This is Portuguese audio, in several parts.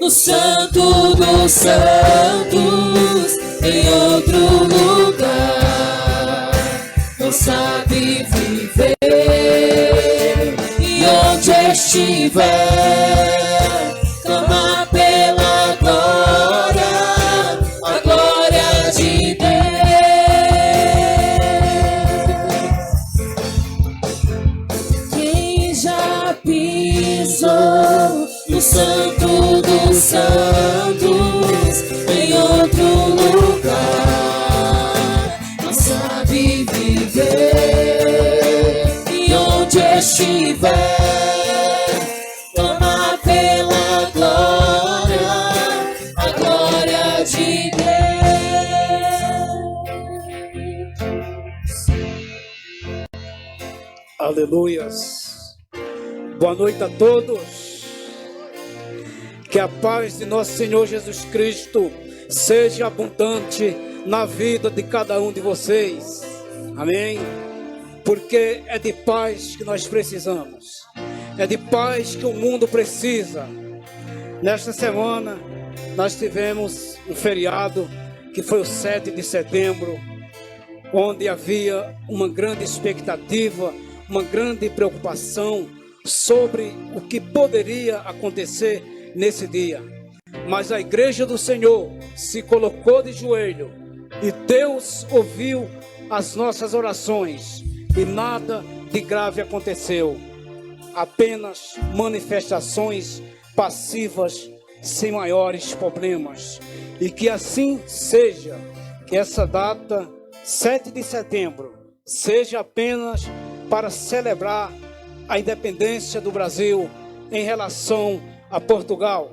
no Santo dos Santos, em outro lugar. Não sabe viver, e onde estiver, clama pela glória, a glória de Deus. Quem já pisou no Santo dos Santos, em outro lugar, não sabe viver, e onde estiver, clama pela glória, a glória de Deus. Aleluias. Boa noite a todos. Que a paz de nosso Senhor Jesus Cristo seja abundante na vida de cada um de vocês. Amém? Porque é de paz que nós precisamos. É de paz que o mundo precisa. Nesta semana nós tivemos um feriado que foi o 7 de setembro, onde havia uma grande expectativa, uma grande preocupação sobre o que poderia acontecer nesse dia. Mas a igreja do Senhor se colocou de joelho e Deus ouviu as nossas orações e nada de grave aconteceu. Apenas manifestações passivas sem maiores problemas. E que assim seja, que essa data 7 de setembro seja apenas para celebrar a independência do Brasil em relação a Portugal,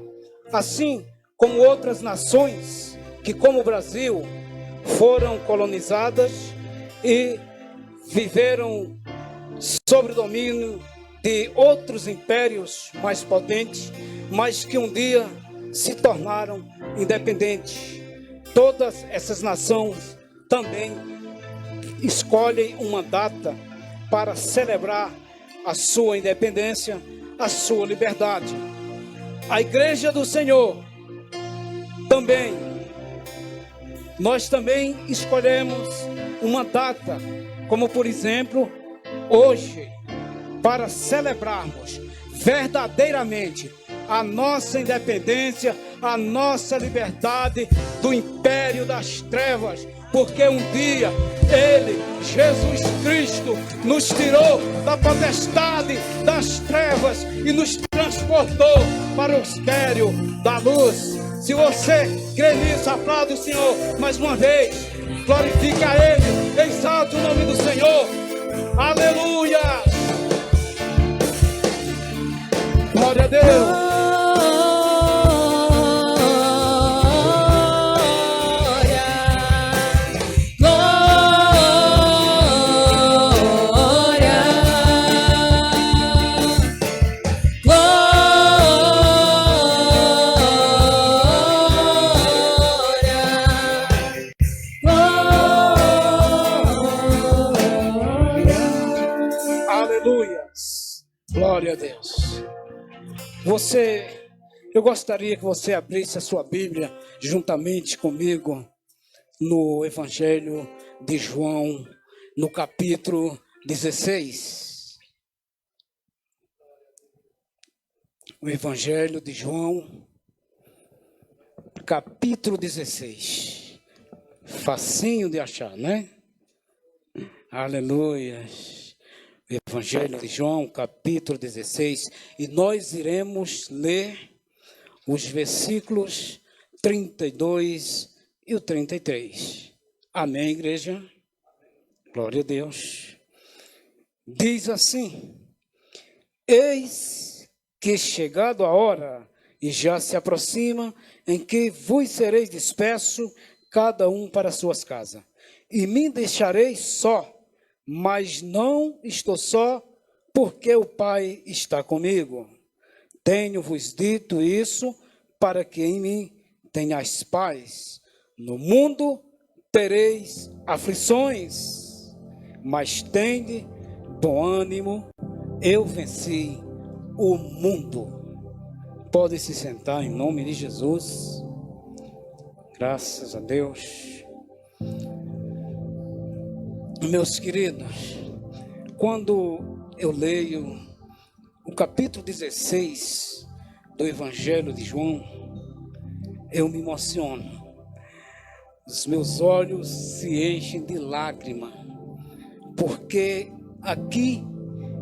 assim como outras nações que, como o Brasil, foram colonizadas e viveram sob o domínio de outros impérios mais potentes, mas que um dia se tornaram independentes. Todas essas nações também escolhem uma data para celebrar a sua independência, a sua liberdade. A igreja do Senhor também, nós também escolhemos uma data, como por exemplo, hoje, para celebrarmos verdadeiramente a nossa independência, a nossa liberdade do império das trevas, porque um dia Ele, Jesus Cristo, nos tirou da potestade das trevas e nos transportou para o império da luz. Se você crê nisso, aplaude o Senhor mais uma vez, glorifica a Ele, exalta o nome do Senhor. Aleluia! Glória a Deus! Glória a Deus. Eu gostaria que você abrisse a sua Bíblia juntamente comigo no Evangelho de João, no capítulo 16. O Evangelho de João, capítulo 16. Facinho de achar, né? Aleluia. Evangelho de João, capítulo 16, e nós iremos ler os versículos 32 e o 33. Amém, igreja? Glória a Deus. Diz assim: eis que chegado a hora, e já se aproxima, em que vos sereis dispersos, cada um para suas casas, e me deixareis só. Mas não estou só, porque o Pai está comigo. Tenho-vos dito isso, para que em mim tenhais paz. No mundo tereis aflições, mas tende bom ânimo, eu venci o mundo. Pode se sentar em nome de Jesus. Graças a Deus. Meus queridos, quando eu leio o capítulo 16 do Evangelho de João, eu me emociono. Os meus olhos se enchem de lágrima, porque aqui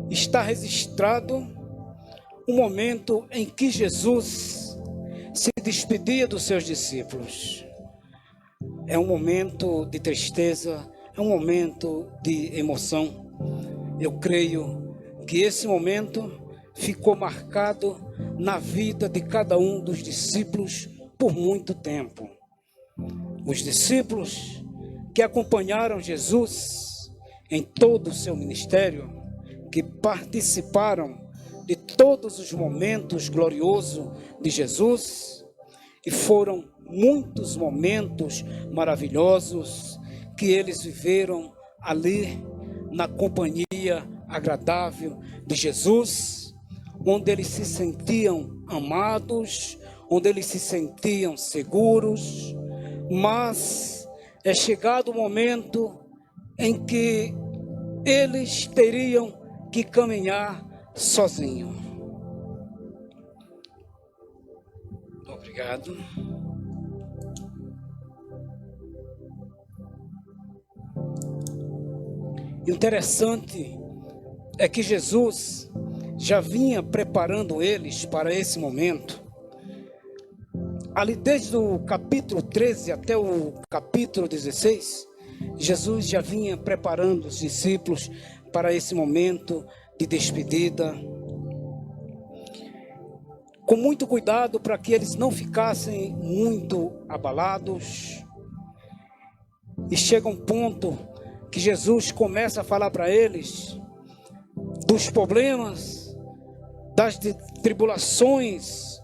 está registrado o momento em que Jesus se despedia dos seus discípulos. É um momento de tristeza, é um momento de emoção. Eu creio que esse momento ficou marcado na vida de cada um dos discípulos por muito tempo. Os discípulos que acompanharam Jesus em todo o seu ministério, que participaram de todos os momentos gloriosos de Jesus, e foram muitos momentos maravilhosos que eles viveram ali na companhia agradável de Jesus, onde eles se sentiam amados, onde eles se sentiam seguros. Mas é chegado o momento em que eles teriam que caminhar sozinhos. Obrigado. Interessante é que Jesus já vinha preparando eles para esse momento. Ali desde o capítulo 13 até o capítulo 16, Jesus já vinha preparando os discípulos para esse momento de despedida, com muito cuidado para que eles não ficassem muito abalados. E chega um ponto que Jesus começa a falar para eles dos problemas, das tribulações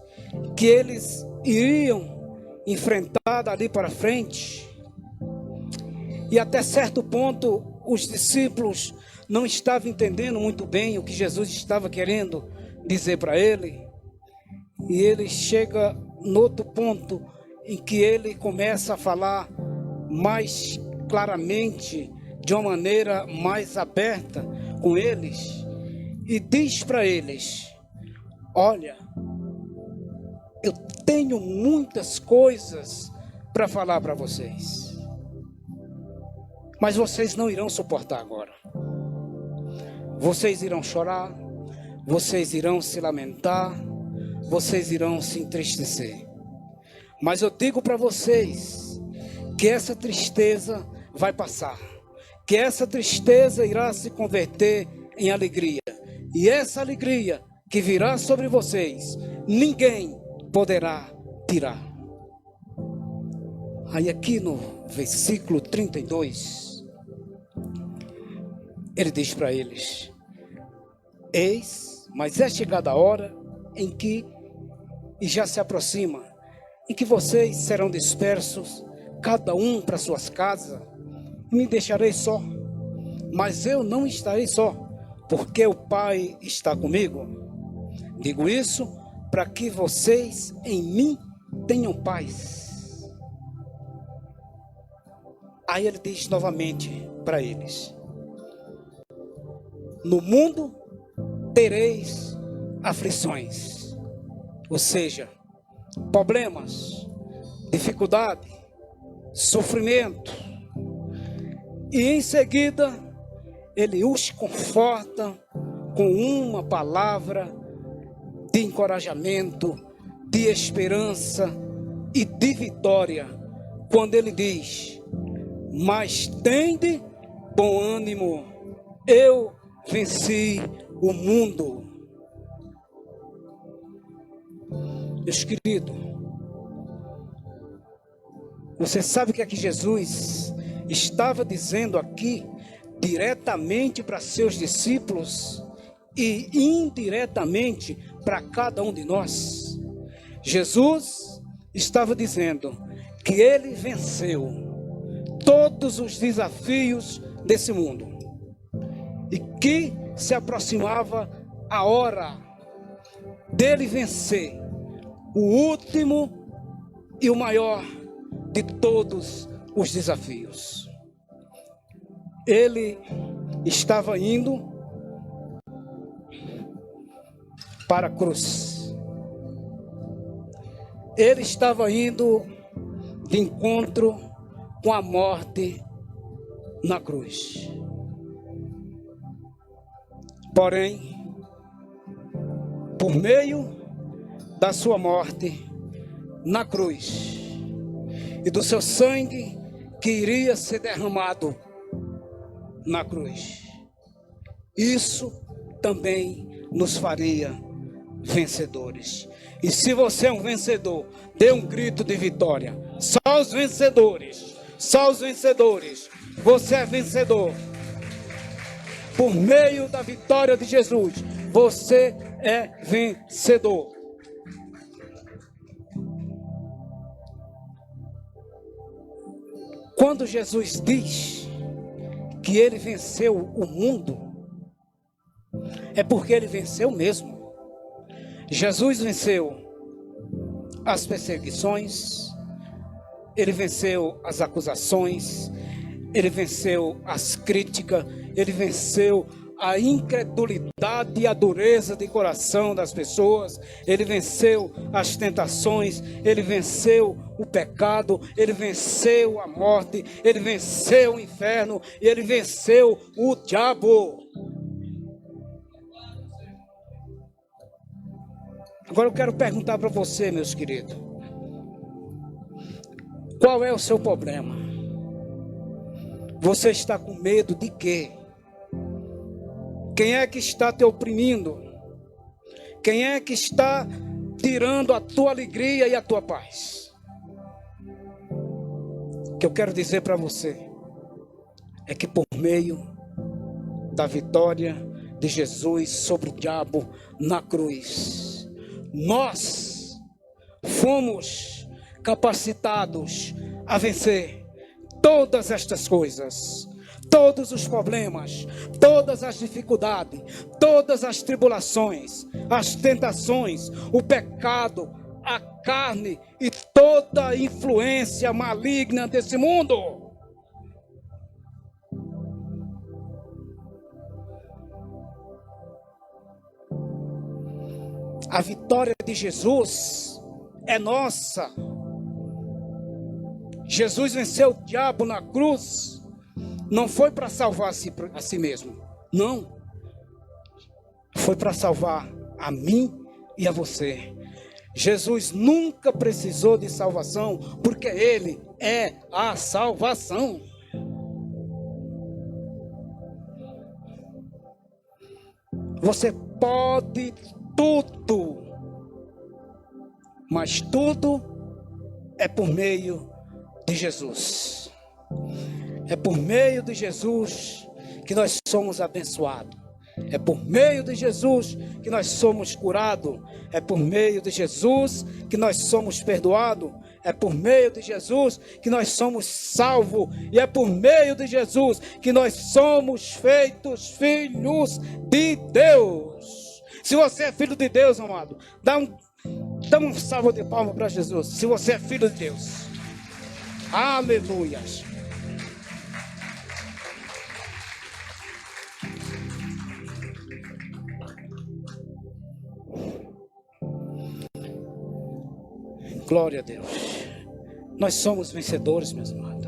que eles iriam enfrentar dali para frente. E até certo ponto os discípulos não estavam entendendo muito bem o que Jesus estava querendo dizer para ele. E ele chega no outro ponto em que ele começa a falar mais claramente, de uma maneira mais aberta com eles, e diz para eles: olha, eu tenho muitas coisas para falar para vocês, mas vocês não irão suportar agora. Vocês irão chorar, vocês irão se lamentar, vocês irão se entristecer. Mas eu digo para vocês que essa tristeza vai passar, que essa tristeza irá se converter em alegria. E essa alegria que virá sobre vocês, ninguém poderá tirar. Aí aqui no versículo 32, ele diz para eles: eis, mas é chegada a hora em que, e já se aproxima, em que vocês serão dispersos, cada um para suas casas, e me deixarei só. Mas eu não estarei só, porque o Pai está comigo. Digo isso para que vocês em mim tenham paz. Aí ele diz novamente para eles: no mundo tereis aflições, ou seja, problemas, dificuldade, sofrimento. E em seguida ele os conforta com uma palavra de encorajamento, de esperança e de vitória, quando ele diz: mas tende bom ânimo, eu venci o mundo. Meus queridos, você sabe o que é que Jesus estava dizendo aqui diretamente para seus discípulos e indiretamente para cada um de nós? Jesus estava dizendo que ele venceu todos os desafios desse mundo e que se aproximava a hora dele vencer o último e o maior de todos os desafios. Ele estava indo para a cruz. Ele estava indo de encontro com a morte na cruz. Porém, por meio da sua morte na cruz e do seu sangue que iria ser derramado na cruz, isso também nos faria vencedores. E se você é um vencedor, dê um grito de vitória. Só os vencedores, só os vencedores. Você é vencedor. Por meio da vitória de Jesus, você é vencedor. Quando Jesus diz que ele venceu o mundo, é porque ele venceu mesmo. Jesus venceu as perseguições, ele venceu as acusações, ele venceu as críticas, ele venceu a incredulidade e a dureza de coração das pessoas, ele venceu as tentações, ele venceu o pecado, ele venceu a morte, ele venceu o inferno e ele venceu o diabo. Agora eu quero perguntar para você, meus queridos, qual é o seu problema? Você está com medo de quê? Quem é que está te oprimindo? Quem é que está tirando a tua alegria e a tua paz? O que eu quero dizer para você é que por meio da vitória de Jesus sobre o diabo na cruz, nós fomos capacitados a vencer todas estas coisas. Todos os problemas, todas as dificuldades, todas as tribulações, as tentações, o pecado, a carne e toda a influência maligna desse mundo. A vitória de Jesus é nossa. Jesus venceu o diabo na cruz. Não foi para salvar a si mesmo, não. Foi para salvar a mim e a você. Jesus nunca precisou de salvação, porque Ele é a salvação. Você pode tudo, mas tudo é por meio de Jesus. É por meio de Jesus que nós somos abençoados. É por meio de Jesus que nós somos curados. É por meio de Jesus que nós somos perdoados. É por meio de Jesus que nós somos salvos. E é por meio de Jesus que nós somos feitos filhos de Deus. Se você é filho de Deus, amado, dá um salvo de palmas para Jesus. Se você é filho de Deus. Aleluia. Glória a Deus. Nós somos vencedores, meus amados.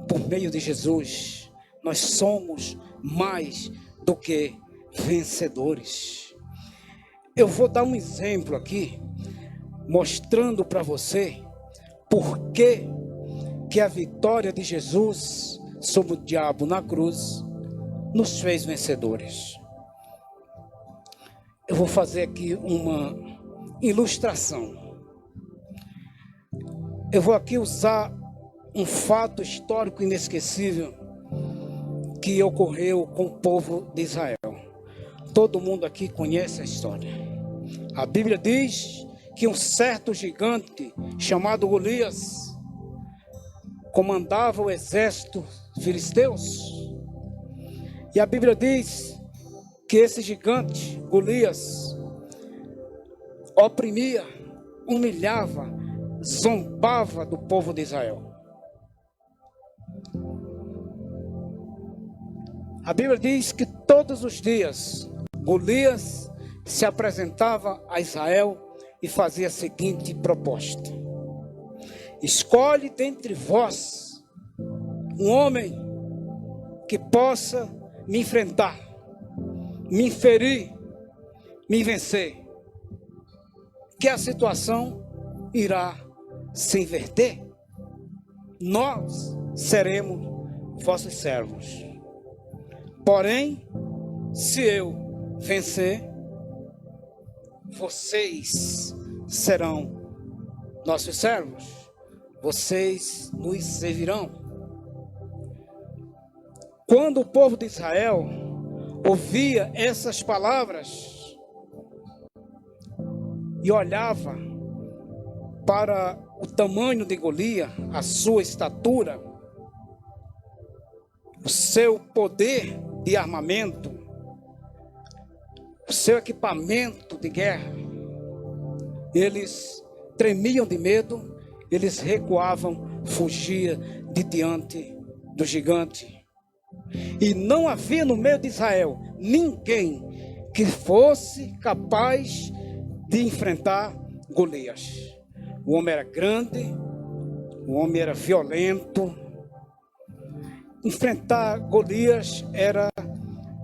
Por meio de Jesus, nós somos mais do que vencedores. Eu vou dar um exemplo aqui, mostrando para você por que a vitória de Jesus sobre o diabo na cruz nos fez vencedores. Eu vou fazer aqui uma ilustração. Eu vou aqui usar um fato histórico inesquecível que ocorreu com o povo de Israel. Todo mundo aqui conhece a história. A Bíblia diz que um certo gigante chamado Golias comandava o exército filisteus. E a Bíblia diz que esse gigante, Golias, oprimia humilhava, zombava do povo de Israel. A Bíblia diz que todos os dias Golias se apresentava a Israel e fazia a seguinte proposta: escolhe dentre vós um homem que possa me enfrentar, me ferir, me vencer, que a situação irá se inverter. Nós seremos vossos servos. Porém, se eu vencer, vocês serão nossos servos. Vocês nos servirão. Quando o povo de Israel ouvia essas palavras e olhava para o tamanho de Golias, a sua estatura, o seu poder de armamento, o seu equipamento de guerra, eles tremiam de medo, eles recuavam, fugiam de diante do gigante. E não havia no meio de Israel ninguém que fosse capaz de enfrentar Golias. O homem era grande, o homem era violento. Enfrentar Golias era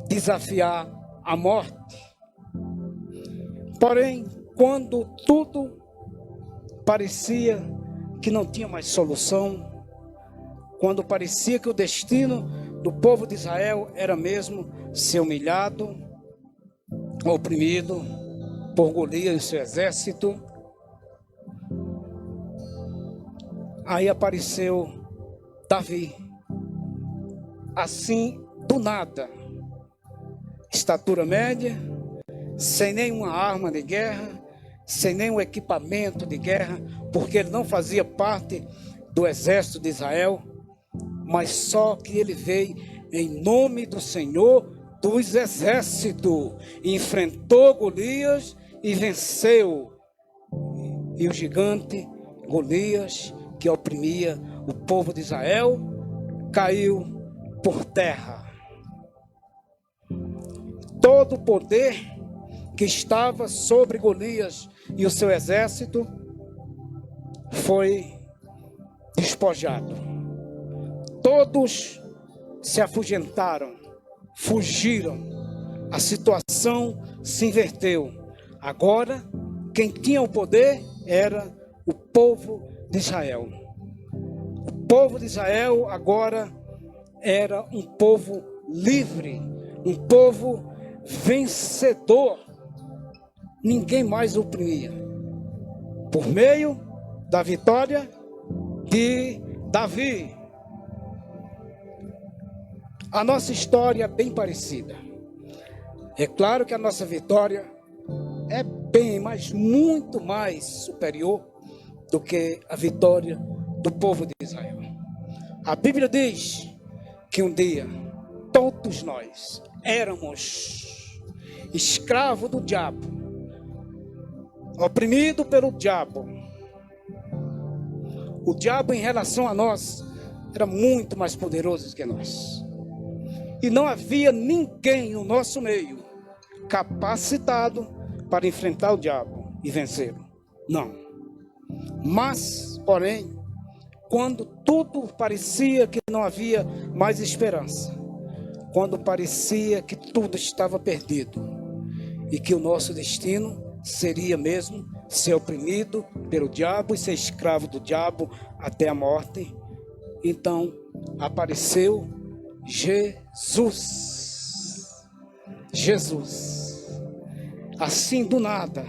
desafiar a morte. Porém, quando tudo parecia que não tinha mais solução, quando parecia que o destino do povo de Israel era mesmo ser humilhado, oprimido por Golias e seu exército, aí apareceu Davi. Assim, do nada, estatura média, sem nenhuma arma de guerra, sem nenhum equipamento de guerra, porque ele não fazia parte do exército de Israel, mas só que ele veio em nome do Senhor dos exércitos, enfrentou Golias e venceu. E o gigante Golias, que oprimia o povo de Israel, caiu por terra. Todo o poder que estava sobre Golias e o seu exército foi despojado. Todos se afugentaram, fugiram. A situação se inverteu. Agora, quem tinha o poder era o povo de Israel. O povo de Israel agora era um povo livre, um povo vencedor. Ninguém mais oprimia. Por meio da vitória de Davi. A nossa história é bem parecida. É claro que a nossa vitória é bem, mas muito mais superior do que a vitória do povo de Israel. A Bíblia diz que um dia todos nós éramos escravos do diabo, oprimido pelo diabo. O diabo, em relação a nós, era muito mais poderoso que nós. E não havia ninguém no nosso meio capacitado para enfrentar o diabo e vencê-lo. Não. Mas, porém, quando tudo parecia que não havia mais esperança, quando parecia que tudo estava perdido e que o nosso destino seria mesmo ser oprimido pelo diabo e ser escravo do diabo até a morte, então apareceu Jesus. Jesus, assim do nada,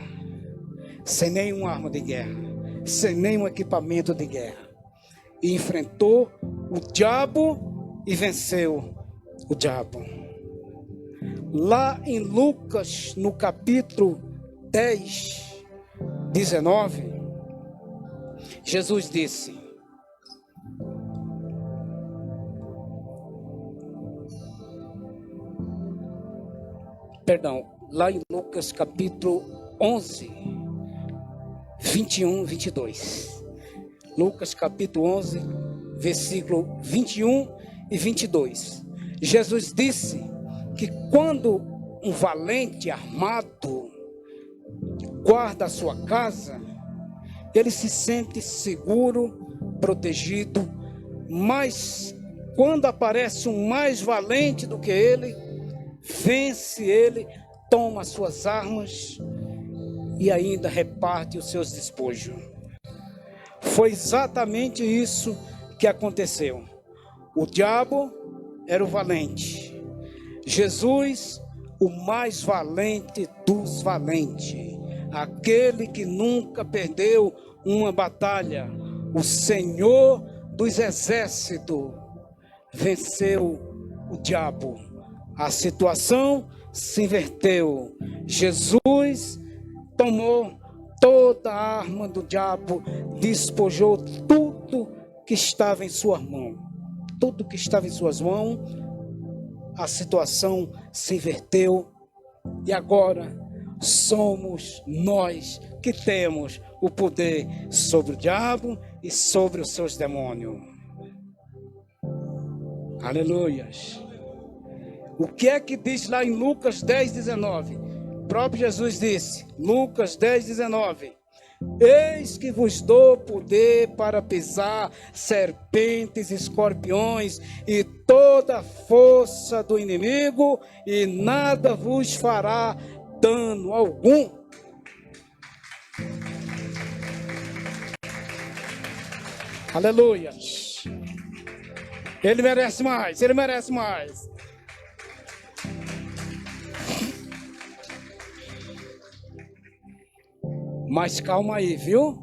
sem nenhuma arma de guerra, sem nenhum equipamento de guerra, e enfrentou o diabo e venceu o diabo. Lá em Lucas, no capítulo 10, 19, Jesus disse: lá em Lucas capítulo 11, 21, 22. Lucas capítulo 11, versículo 21 e 22. Jesus disse que quando um valente armado guarda a sua casa, ele se sente seguro, protegido, mas quando aparece um mais valente do que ele, vence ele, toma suas armas e ainda reparte os seus despojos. Foi exatamente isso que aconteceu. O diabo era o valente, Jesus, o mais valente dos valentes, aquele que nunca perdeu uma batalha, o Senhor dos exércitos, venceu o diabo. A situação se inverteu. Jesus tomou toda a arma do diabo, despojou tudo que estava em suas mãos. Tudo que estava em suas mãos, a situação se inverteu e agora somos nós que temos o poder sobre o diabo e sobre os seus demônios. Aleluias. O que é que diz lá em Lucas 10, 19? O próprio Jesus disse, Lucas 10, 19: eis que vos dou poder para pisar serpentes, escorpiões e toda a força do inimigo, e nada vos fará dano algum. Aleluia. Ele merece mais, ele merece mais. Mas calma aí, viu?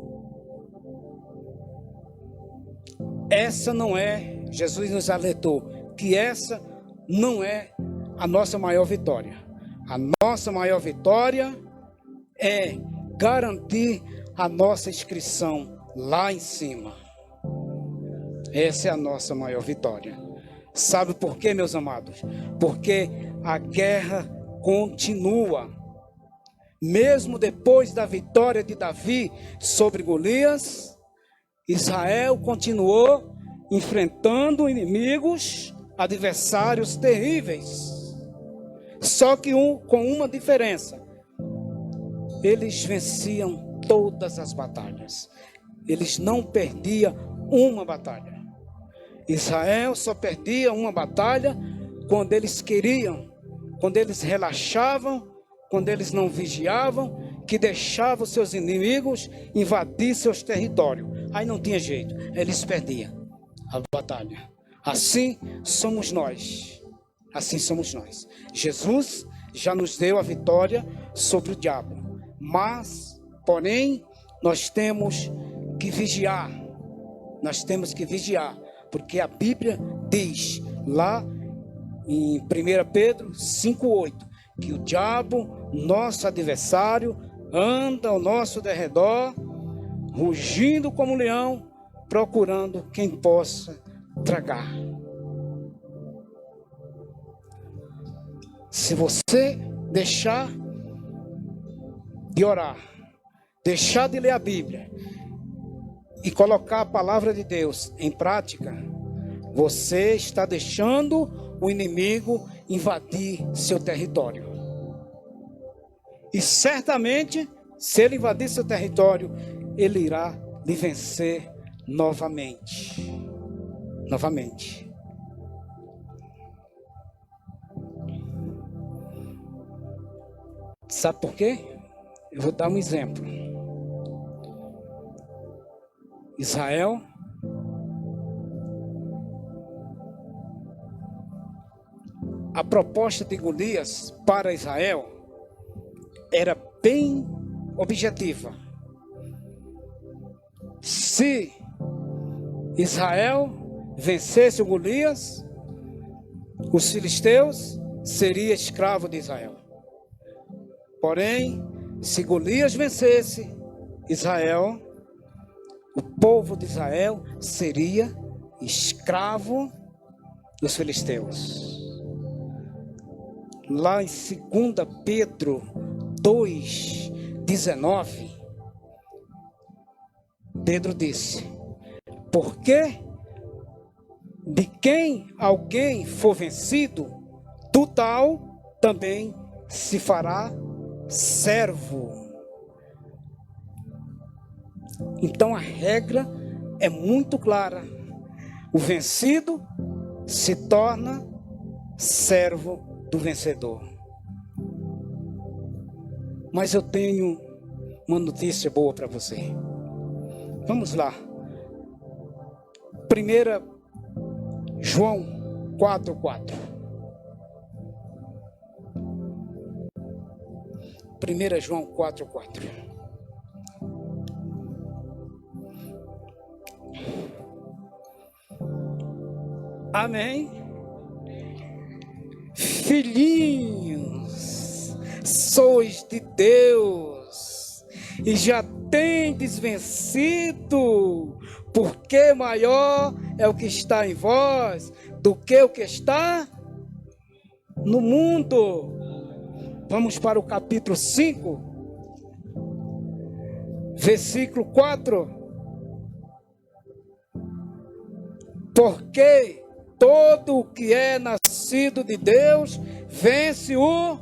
Essa não é, Jesus nos alertou, que essa não é a nossa maior vitória. A nossa maior vitória é garantir a nossa inscrição lá em cima. Essa é a nossa maior vitória. Sabe por quê, meus amados? Porque a guerra continua. Mesmo depois da vitória de Davi sobre Golias, Israel continuou enfrentando inimigos, adversários terríveis. Só que com uma diferença: eles venciam todas as batalhas. Eles não perdiam uma batalha. Israel só perdia uma batalha quando eles queriam, quando eles relaxavam, quando eles não vigiavam, que deixavam seus inimigos invadir seus territórios. Aí não tinha jeito, eles perdiam a batalha. Assim somos nós. Assim somos nós. Jesus já nos deu a vitória sobre o diabo. Mas, porém, nós temos que vigiar. Nós temos que vigiar. Porque a Bíblia diz lá em 1 Pedro 5,8 que o diabo, nosso adversário, anda ao nosso derredor, rugindo como um leão, procurando quem possa tragar. Se você deixar de orar, deixar de ler a Bíblia e colocar a palavra de Deus em prática, você está deixando o inimigo invadir seu território. E certamente, se ele invadir seu território, ele irá lhe vencer novamente. Novamente. Sabe por quê? Eu vou dar um exemplo. Israel a proposta de Golias para Israel era bem objetiva. Se Israel vencesse o Golias, os filisteus seriam escravos de Israel. Porém, se Golias vencesse Israel, o povo de Israel seria escravo dos filisteus. Lá em 2 Pedro 2,19, Pedro disse: porque de quem alguém for vencido, do tal também se fará servo. Então a regra é muito clara: o vencido se torna servo do vencedor. Mas eu tenho uma notícia boa para você. Vamos lá. 1 João 4:4. 1 João 4:4. Amém. Filhinhos, sois de Deus e já tendes vencido, porque maior é o que está em vós do que o que está no mundo. Vamos para o capítulo 5, versículo 4. Porque todo o que é nascido de Deus vence o...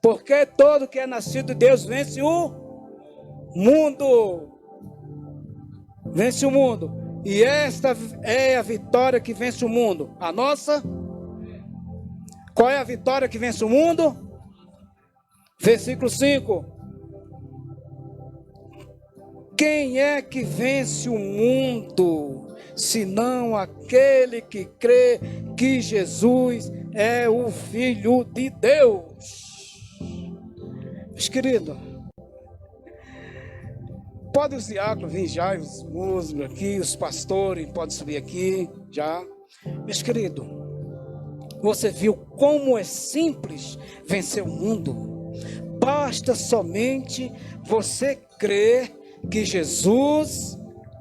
Porque todo que é nascido de Deus vence o mundo. Vence o mundo. E esta é a vitória que vence o mundo. A nossa? Qual é a vitória que vence o mundo? Versículo 5. Quem é que vence o mundo, senão aquele que crê que Jesus é o Filho de Deus? Meus queridos, pode os diáconos vir já, os músicos aqui, os pastores podem subir aqui já. Meus queridos, você viu como é simples vencer o mundo? Basta somente você crer que Jesus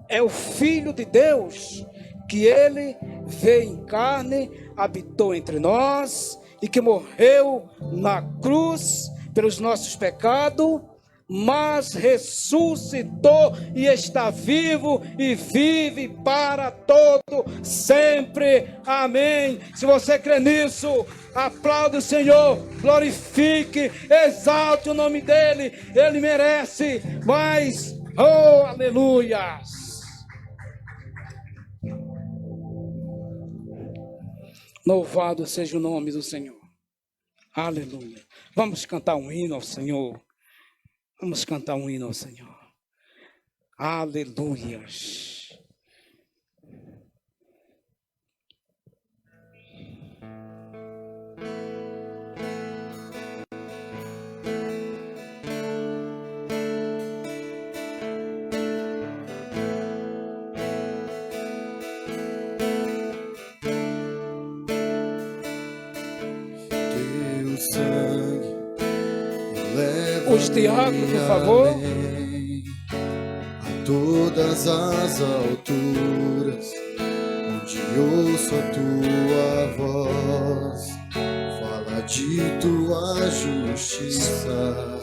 é o Filho de Deus, que Ele veio em carne, habitou entre nós e que morreu na cruz pelos nossos pecados, mas ressuscitou e está vivo e vive para todo sempre. Amém. Se você crê nisso, aplaude o Senhor, glorifique, exalte o nome dEle. Ele merece, mas, oh, aleluia. Louvado seja o nome do Senhor. Aleluia. Vamos cantar um hino ao Senhor. Vamos cantar um hino ao Senhor. Aleluias. Teu sangue leva Os diáconos, por favor. a todas as alturas, onde ouço a tua voz, fala de tua justiça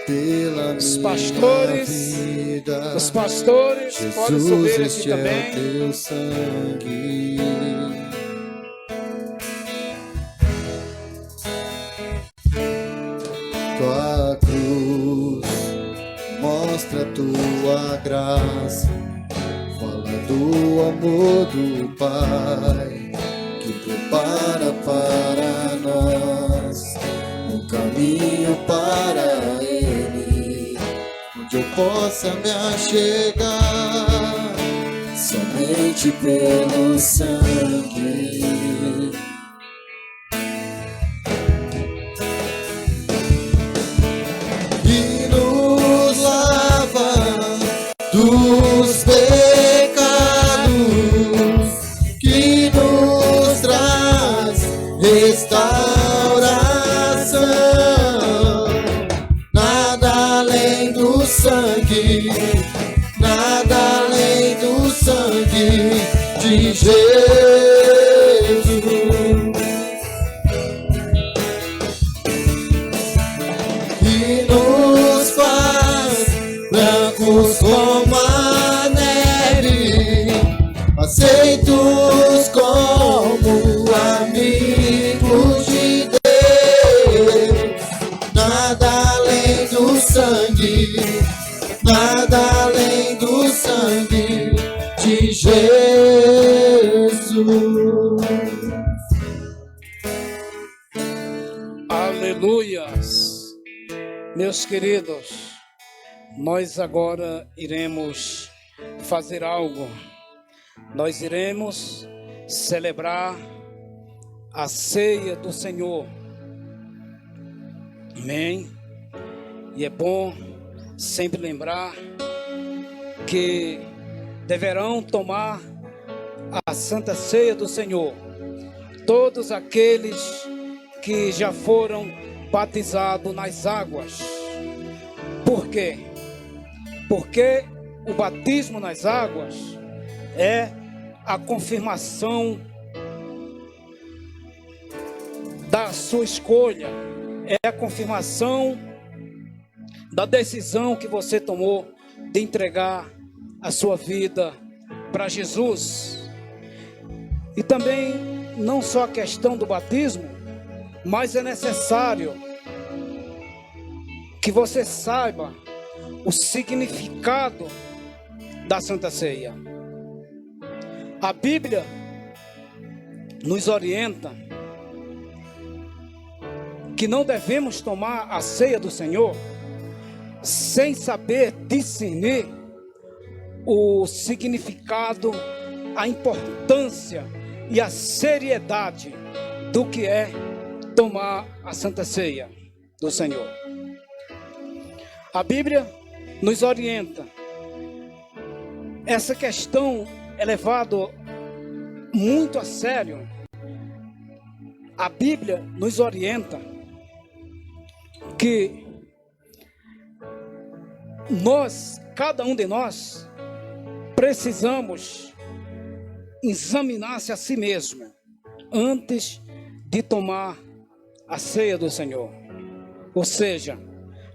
pela Os minha pastores, vida. os pastores podem subir Jesus, aqui este é também. o teu sangue. Tua cruz mostra tua graça, fala do amor do Pai, que prepara para nós um caminho para Ele, onde eu possa me achegar somente pelo sangue. E nos lava dos pecados, que nos traz restauração. Nada além do sangue, nada além do sangue de Jesus. E nos faz brancos como a neve, aceitos como amigos de Deus. Nada além do sangue, nada além do sangue de Jesus. Aleluias. Meus queridos, nós agora iremos fazer algo. Nós iremos celebrar a ceia do Senhor. Amém? E é bom sempre lembrar que deverão tomar a Santa Ceia do Senhor todos aqueles que já foram batizados nas águas. Por quê? Porque o batismo nas águas é a confirmação da sua escolha, é a confirmação da decisão que você tomou de entregar a sua vida para Jesus. E também não só a questão do batismo, mas é necessário que você saiba o significado da Santa Ceia. A Bíblia nos orienta que não devemos tomar a ceia do Senhor sem saber discernir o significado, a importância e a seriedade do que é tomar a Santa Ceia do Senhor. A Bíblia nos orienta. Essa questão é levada muito a sério. A Bíblia nos orienta que nós, cada um de nós, precisamos examinar-se a si mesmo antes de tomar a ceia do Senhor. Ou seja,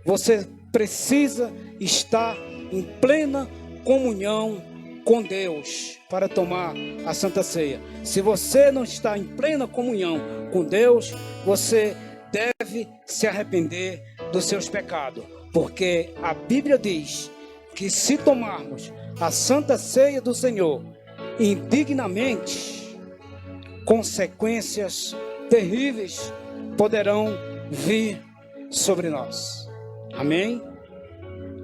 você precisa estar em plena comunhão com Deus para tomar a Santa Ceia. Se você não está em plena comunhão com Deus, você deve se arrepender dos seus pecados, porque a Bíblia diz que se tomarmos a Santa Ceia do Senhor indignamente, consequências terríveis poderão vir sobre nós. Amém?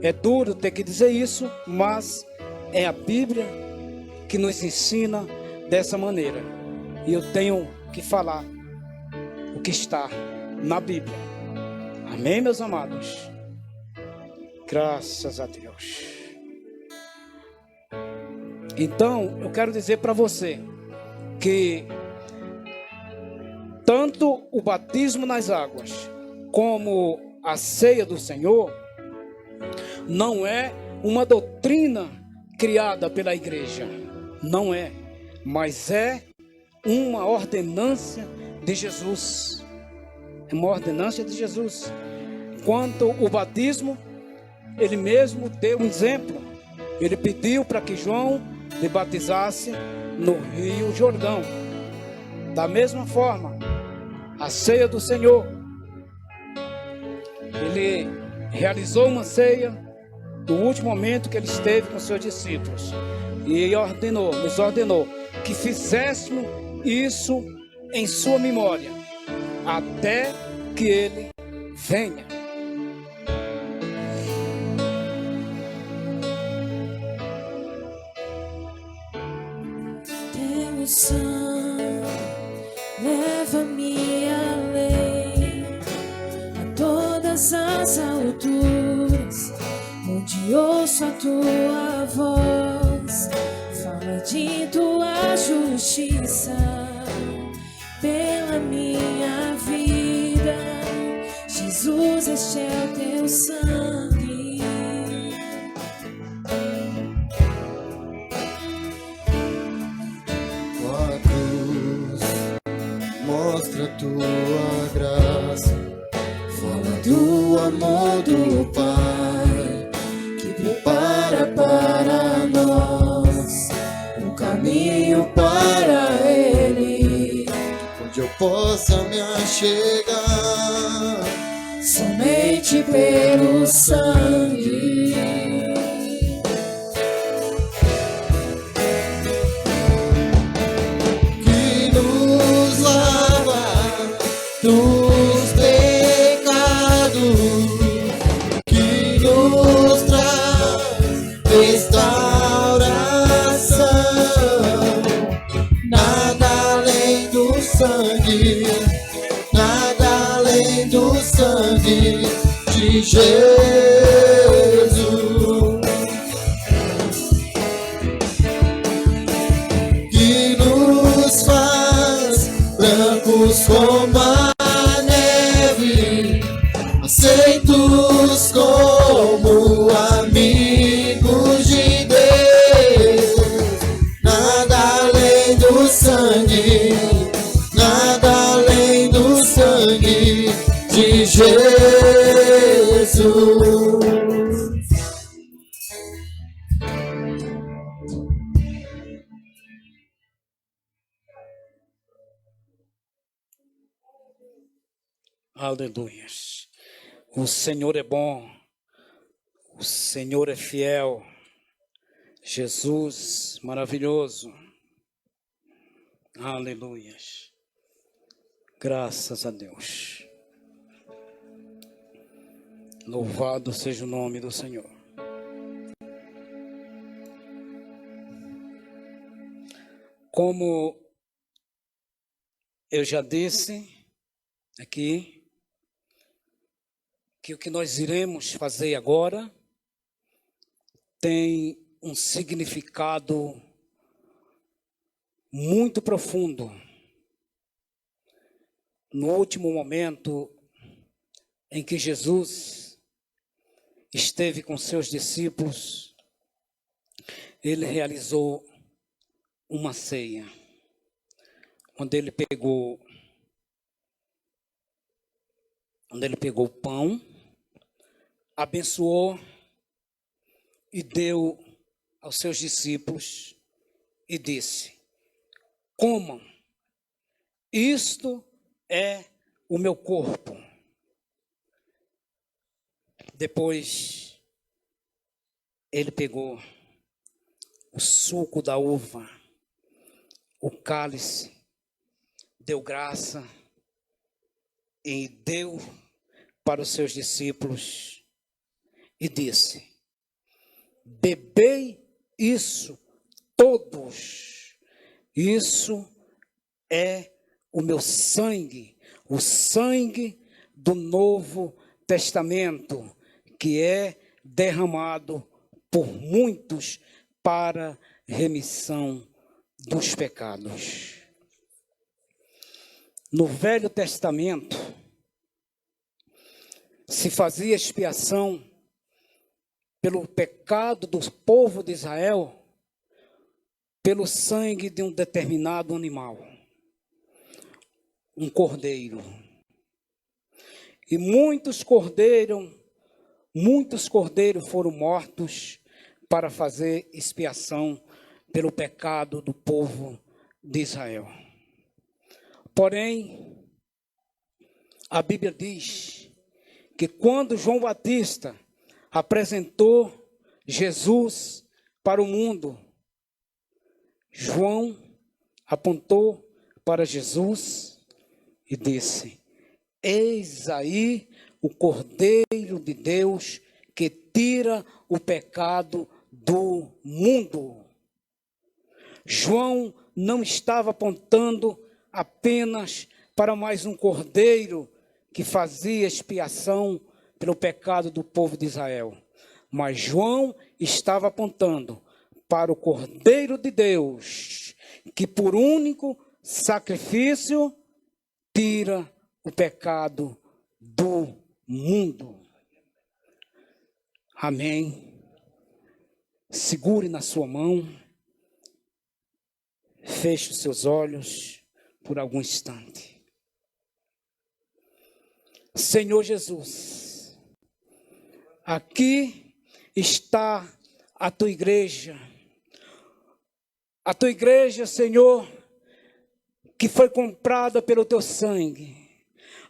É duro ter que dizer isso, mas é a Bíblia que nos ensina dessa maneira. E eu tenho que falar o que está na Bíblia. Amém, meus amados? Graças a Deus. Então, eu quero dizer para você que tanto o batismo nas águas como a ceia do Senhor não é uma doutrina criada pela igreja, não é, mas é uma ordenança de Jesus. É uma ordenança de Jesus. Quanto o batismo, ele mesmo deu um exemplo. Ele pediu para que João lhe batizasse no Rio Jordão. Da mesma forma, a ceia do Senhor, ele realizou uma ceia do último momento que ele esteve com seus discípulos e nos ordenou que fizéssemos isso em sua memória até que ele venha. Teu sangue leva-me além, a todas as alturas, onde ouço a tua voz, fala de tua justiça pela minha vida. Jesus, este é o teu sangue. Mostra tua graça, fala do amor do Pai, que possa me achegar. Somente pelo sangue. Que nos lava dos pecados, que nos traz restauração. Nada além do sangue, nada além do sangue de Jesus. Que nos faz brancos como a neve, aceitos como amigos de Deus. Nada além do sangue, nada além do sangue de Jesus. Aleluia. O Senhor é bom, o Senhor é fiel, Jesus maravilhoso. Aleluia. Graças a Deus. Louvado seja o nome do Senhor. Como eu já disse aqui, que o que nós iremos fazer agora tem um significado muito profundo. No último momento em que Jesus esteve com seus discípulos, ele realizou uma ceia, onde ele pegou o pão, abençoou e deu aos seus discípulos e disse: comam, isto é o meu corpo. Depois ele pegou o suco da uva, o cálice, deu graça e deu para os seus discípulos e disse: bebei isso todos, isso é o meu sangue, o sangue do Novo Testamento, que é derramado por muitos para remissão dos pecados. No Velho Testamento se fazia expiação pelo pecado do povo de Israel pelo sangue de um determinado animal, um cordeiro. E muitos cordeiros foram mortos para fazer expiação pelo pecado do povo de Israel. Porém, a Bíblia diz que quando João Batista apresentou Jesus para o mundo, João apontou para Jesus e disse: eis aí o Cordeiro de Deus que tira o pecado do mundo. João não estava apontando apenas para mais um cordeiro que fazia expiação pelo pecado do povo de Israel, mas João estava apontando para o Cordeiro de Deus, que por único sacrifício tira o pecado do mundo. Amém. Segure na sua mão, feche os seus olhos por algum instante. Senhor Jesus, aqui está a tua igreja, Senhor, que foi comprada pelo teu sangue,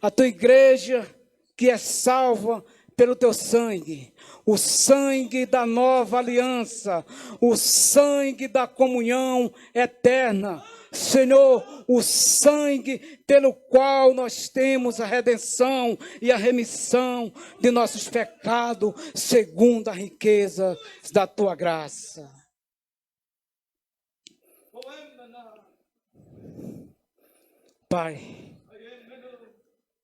a tua igreja que é salva pelo teu sangue, o sangue da nova aliança, o sangue da comunhão eterna, Senhor, o sangue pelo qual nós temos a redenção e a remissão de nossos pecados, segundo a riqueza da tua graça. Pai,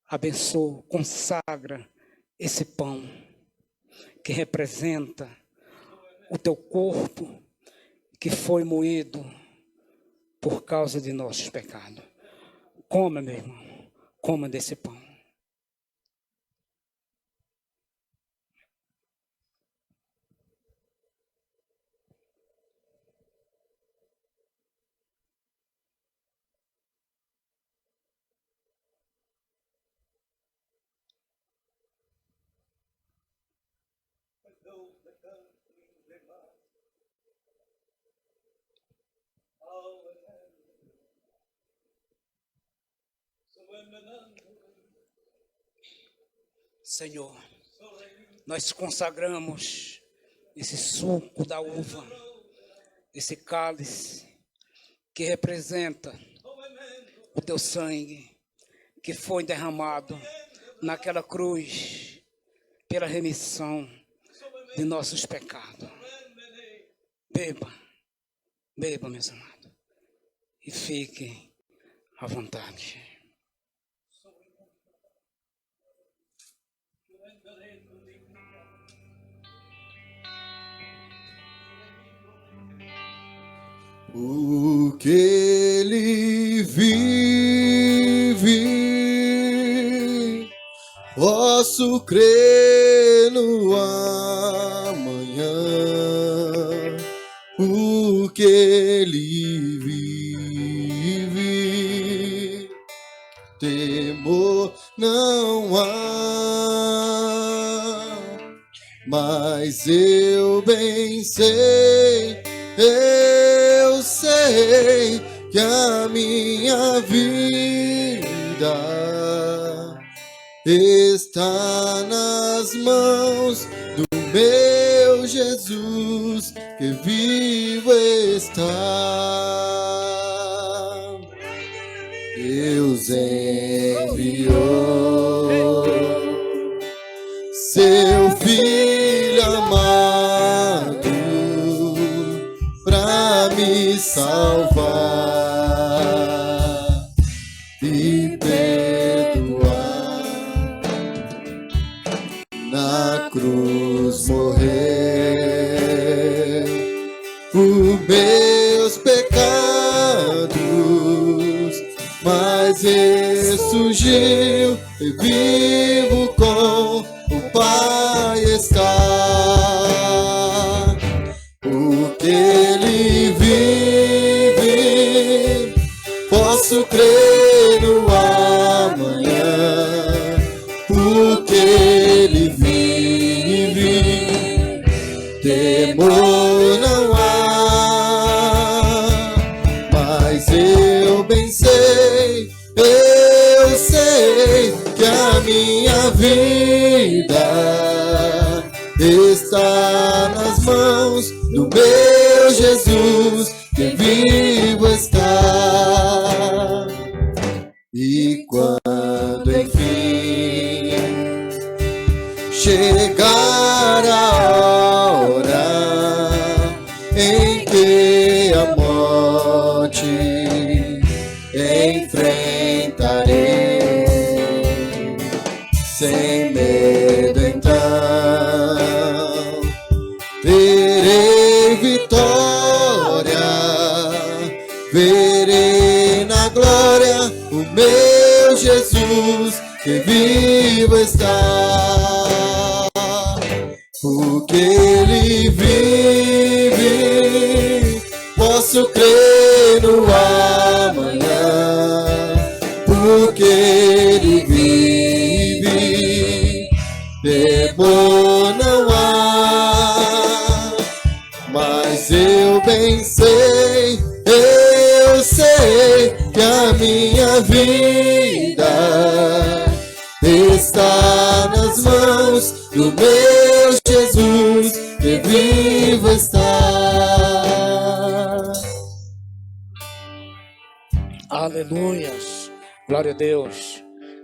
abençoa, consagra esse pão que representa o teu corpo que foi moído por causa de nossos pecados. Coma, meu irmão, coma desse pão. Senhor, nós consagramos esse suco da uva, esse cálice que representa o teu sangue que foi derramado naquela cruz pela remissão de nossos pecados. Beba, beba, meus amados, e fiquem à vontade. Porque Ele vive, posso crer no amanhã. Porque Ele vive, temor não há, mas eu bem sei. Eu sei que a minha vida está nas mãos do meu Jesus, que vivo está. Deus enviou seu Filho amado pra me salvar e perdoar. Na cruz morrer por meus pecados, mas ressurgiu e vivo com o Pai está. Porque Ele vive, posso crer no amanhã. Porque Ele vive, temor não há, mas eu bem sei, eu sei que a minha vida está nas mãos do meu Jesus, que vivo está. E quando enfim chegar a hora em que a morte enfrentarei, sem medo então terei vitória, verei na glória o meu Jesus, que vivo está. Porque Ele vive, posso crer no amanhã. Porque Ele vive, temor não há, mas eu bem sei, eu sei que a minha minha vida está nas mãos do meu Jesus, que vivo está. Aleluias. Glória a Deus.